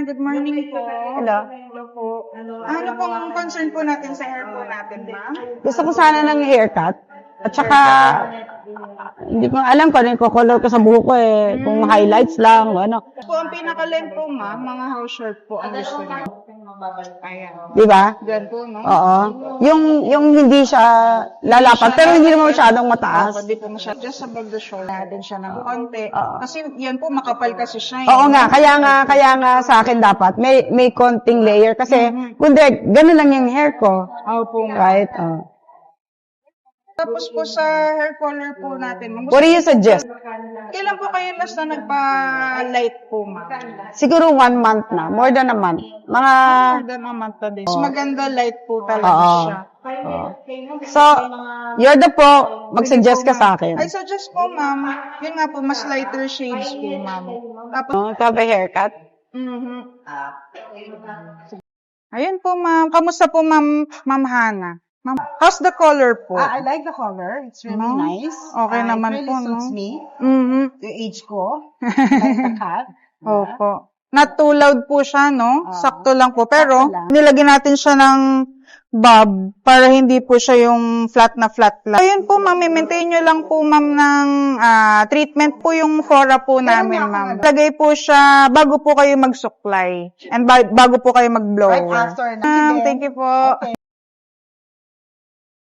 Good morning po. Hello. Hello po. Ano pong concern po natin sa hair po natin, ma'am? Gusto ko sana ng haircut. At saka, hindi ko alam kung ano yung color ko sa buhok ko eh. Kung highlights lang, o ano. Po, ang pinaka-length po, ma'am, mga house short po ang gusto niyo. Ayan. Di ba? Yan po, no? Oo. Yung hindi siya lalapat, pero hindi naman masyadong mataas. Hindi po masyadong. Just above the shoulder din siya ng konti. Kasi yan po, makapal kasi siya. Oo nga, kaya nga sa akin dapat may konting layer kasi kundi ganun lang yung hair ko. Opo. Right? Tapos po sa hair color po natin, ma'am. What do you suggest? Kailan po kayo last na nagpa-light po, ma'am? Siguro 1 month na, more than a month. Mga More than a month na din. Mas maganda light po talaga Oo. siya. So, you're the pro, mag-suggest ka sa akin. I suggest po, ma'am, yun nga po, mas lighter shades po, ma'am. Tapos, To have a haircut? ayun po, ma'am. Kamusta po, ma'am Hana? Ma'am, how's the color po? I like the color. It's really No? nice. Okay naman it really po, no? suits me. Mhm. The age ko. Like the cat. Opo. Not too loud po siya, no? Sakto lang po. Pero, sakto lang. nilagyan natin siya ng bob para hindi po siya yung flat na flat lang. Ayun po, ma'am. I-maintain nyo lang po, ma'am, ng treatment po yung fora po namin, ma'am. Lagay po siya bago po kayo magsuklay. And bago po kayo mag-blower. Right after. Ma'am, thank you po.